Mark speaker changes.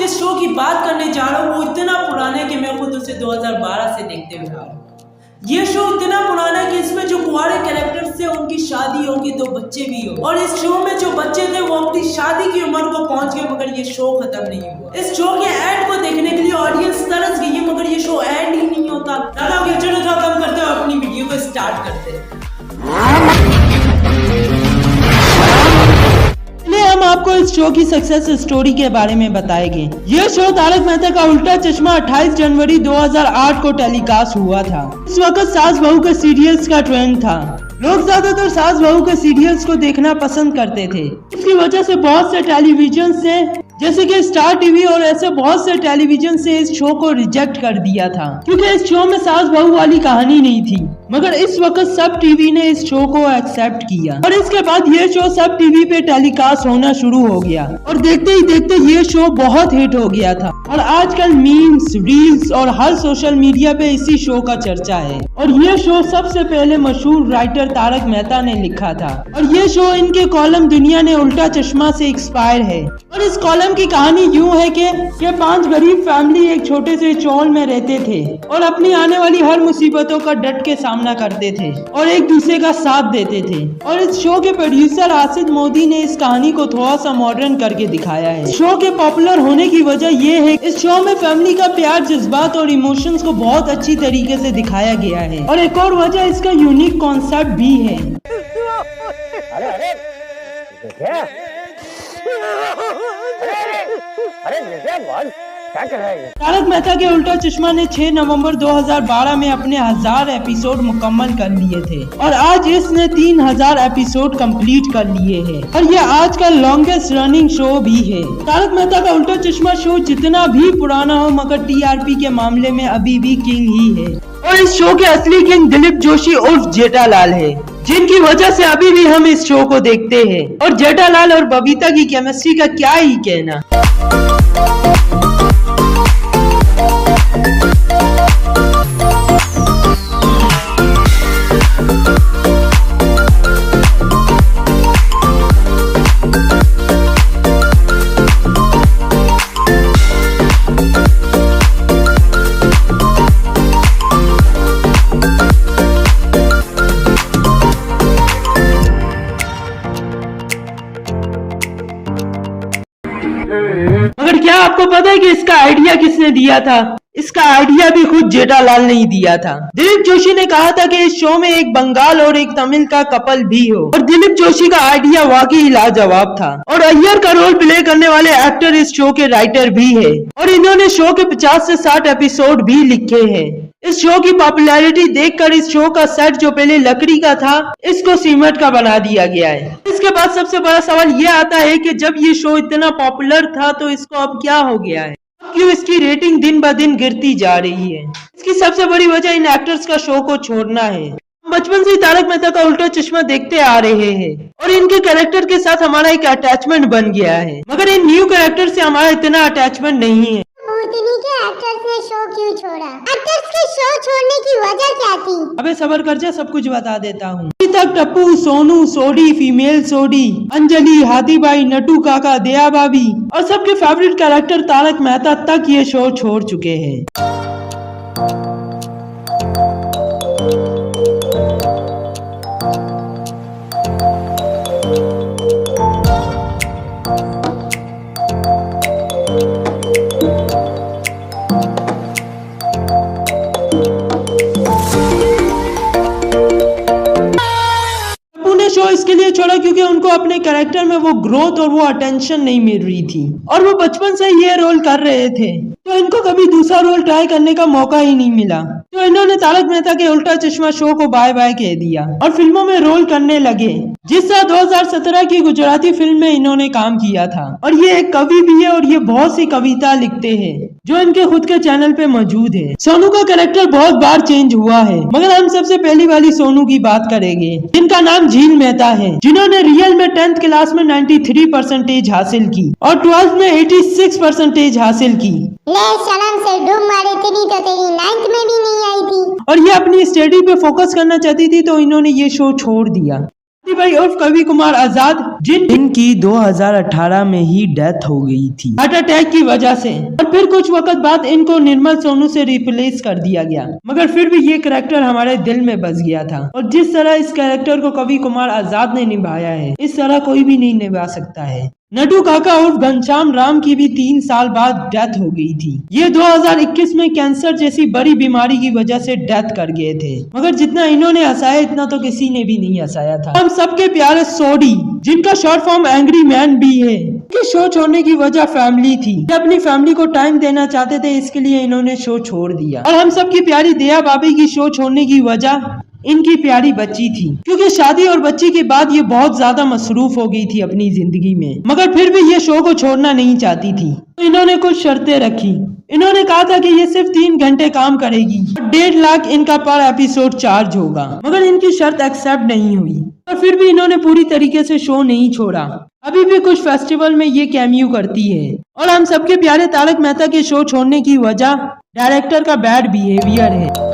Speaker 1: जिस शो की बात करने जा रहा हूँ वो इतना पुराना है कि मैं खुद उसे 2012 से देखते हुए आ रहा हूँ। ये शो इतना पुराना है कि इसमें जो कुंवारे कैरेक्टर्स थे उनकी शादी होगी, 2 बच्चे भी हो, और इस शो में जो बच्चे थे वो अपनी शादी की उम्र को पहुंच गए, मगर ये शो खत्म नहीं हुआ। इस शो के एंड को देखने के लिए ऑडियंस तरस गई है, मगर ये शो एंड ही नहीं होता। चलो कम करते हो, अपनी वीडियो को स्टार्ट करते हैं। हम आपको इस शो की सक्सेस स्टोरी के बारे में बताएंगे। यह शो तारक मेहता का उल्टा चश्मा 28 जनवरी 2008 को टेलीकास्ट हुआ था। इस वक्त सास बहू के सीरियल्स का ट्रेंड था। लोग ज्यादातर सास बहू के सीरियल्स को देखना पसंद करते थे। इसकी वजह से बहुत से टेलीविजन से जैसे कि स्टार टीवी और ऐसे बहुत से टेलीविजन से इस शो को रिजेक्ट कर दिया था, क्योंकि इस शो में सास बहू वाली कहानी नहीं थी। मगर इस वक्त सब टीवी ने इस शो को एक्सेप्ट किया और इसके बाद ये शो सब टीवी पे टेलीकास्ट होना शुरू हो गया और देखते ही देखते ये शो बहुत हिट हो गया था। और आजकल मीम्स, रील्स और हर सोशल मीडिया पे इसी शो का चर्चा है। और ये शो सबसे पहले मशहूर राइटर तारक मेहता ने लिखा था और ये शो इनके कॉलम दुनिया ने उल्टा चश्मा से इंस्पायर है। और इस कॉलम की कहानी यूँ है कि ये 5 गरीब फैमिली एक छोटे से चौल में रहते थे और अपनी आने वाली हर मुसीबतों का डट के सामना करते थे और एक दूसरे का साथ देते थे। और इस शो के प्रोड्यूसर आसिफ मोदी ने इस कहानी को थोड़ा सा मॉडर्न करके दिखाया है। शो के पॉपुलर होने की वजह ये है इस शो में फैमिली का प्यार, जज्बात और इमोशंस को बहुत अच्छी तरीके से दिखाया गया है। और एक और वजह इसका यूनिक कॉन्सेप्ट भी है। क्या कर रहा है? तारक मेहता के उल्टा चश्मा ने 6 नवंबर 2012 में अपने 1000 एपिसोड मुकम्मल कर लिए थे और आज इसने 3000 एपिसोड कंप्लीट कर लिए हैं और ये आज का लॉन्गेस्ट रनिंग शो भी है। तारक मेहता का उल्टा चश्मा शो जितना भी पुराना हो मगर टीआरपी के मामले में अभी भी किंग ही है। और इस शो के असली किंग दिलीप जोशी उर्फ जेठालाल है, जिनकी वजह से अभी भी हम इस शो को देखते हैं। और जेठालाल और बबीता की केमिस्ट्री का क्या ही कहना। मगर क्या आपको पता है कि इसका आइडिया किसने दिया था? इसका आइडिया भी खुद जेठालाल ने ही दिया था। दिलीप जोशी ने कहा था कि इस शो में एक बंगाल और एक तमिल का कपल भी हो और दिलीप जोशी का आइडिया वाकई लाजवाब था। और अय्यर का रोल प्ले करने वाले एक्टर इस शो के राइटर भी है और इन्होंने शो के 50 से 60 एपिसोड भी लिखे हैं। इस शो की पॉपुलैरिटी देखकर इस शो का सेट जो पहले लकड़ी का था इसको सीमेंट का बना दिया गया है। इसके बाद सबसे बड़ा सवाल ये आता है कि जब ये शो इतना पॉपुलर था तो इसको अब क्या हो गया है? क्यों इसकी रेटिंग दिन ब दिन गिरती जा रही है? इसकी सबसे बड़ी वजह इन एक्टर्स का शो को छोड़ना है। बचपन से तारक मेहता का उल्टा चश्मा देखते आ रहे हैं और इनके कैरेक्टर के साथ हमारा एक अटैचमेंट बन गया है, मगर इन न्यू कैरेक्टर से हमारा इतना अटैचमेंट नहीं है।
Speaker 2: भूतनी के एक्टर्स ने शो क्यों छोड़ा? एक्टर्स के शो छोड़ने की वजह क्या थी?
Speaker 1: अबे सबर कर जा, सब कुछ बता देता हूँ। अभी तक टप्पू, सोनू, सोडी, फीमेल सोडी, अंजलि, हाथीबाई, नटू काका, दया भाभी और सबके फेवरेट कैरेक्टर तारक मेहता तक ये शो छोड़ चुके हैं। शो इसके लिए छोड़ा क्योंकि उनको अपने कैरेक्टर में वो ग्रोथ और वो अटेंशन नहीं मिल रही थी और वो बचपन से ये रोल कर रहे थे तो इनको कभी दूसरा रोल ट्राई करने का मौका ही नहीं मिला। तो इन्होंने तारक मेहता के उल्टा चश्मा शो को बाय बाय कह दिया और फिल्मों में रोल करने लगे। जिस साल 2017 की गुजराती फिल्म में इन्होंने काम किया था और ये एक कवि भी है और ये बहुत सी कविता लिखते हैं जो इनके खुद के चैनल पे मौजूद है। सोनू का कैरेक्टर बहुत बार चेंज हुआ है मगर हम सबसे पहली वाली सोनू की बात करेंगे जिनका नाम झील मेहता है, जिन्होंने रियल में 10th क्लास में 93% हासिल की और 12th में 86% हासिल की।
Speaker 2: ले शर्म से डूब मारे, इतनी तो तेरी 9th में भी नहीं आई थी।
Speaker 1: और ये अपनी स्टडी पे फोकस करना चाहती थी तो इन्होंने ये शो छोड़ दिया। भाई उर्फ कवि कुमार आजाद जिनकी 2018 में ही डेथ हो गई थी हार्ट अटैक की वजह से, और फिर कुछ वक्त बाद इनको निर्मल सोनू से रिप्लेस कर दिया गया। मगर फिर भी ये कैरेक्टर हमारे दिल में बस गया था, और जिस तरह इस कैरेक्टर को कवि कुमार आजाद ने निभाया है, इस तरह कोई भी नहीं निभा सकता है। नटू काका उर्फ घनश्याम राम की भी 3 साल बाद डेथ हो गई थी। ये 2021 में कैंसर जैसी बड़ी बीमारी की वजह से डेथ कर गए थे। मगर जितना इन्होंने हंसाया इतना तो किसी ने भी नहीं हंसाया था। हम सबके प्यारे सोडी, जिनका शॉर्ट फॉर्म एंग्री मैन भी है, कि शो छोड़ने की वजह फैमिली थी। ये अपनी फैमिली को टाइम देना चाहते थे, इसके लिए इन्होंने शो छोड़ दिया। और हम सबकी प्यारी दया भाभी की शो छोड़ने की वजह इनकी प्यारी बच्ची थी, क्योंकि शादी और बच्ची के बाद ये बहुत ज्यादा मसरूफ हो गई थी अपनी जिंदगी में। मगर फिर भी ये शो को छोड़ना नहीं चाहती थी, तो इन्होंने कुछ शर्तें रखी। इन्होंने कहा था कि ये सिर्फ 3 घंटे काम करेगी और 1.5 लाख इनका पर एपिसोड चार्ज होगा। मगर इनकी शर्त एक्सेप्ट नहीं हुई, और फिर भी इन्होंने पूरी तरीके से शो नहीं छोड़ा। अभी भी कुछ फेस्टिवल में ये कैमियो करती है। और हम सबके प्यारे तारक मेहता के शो छोड़ने की वजह डायरेक्टर का बैड बिहेवियर है।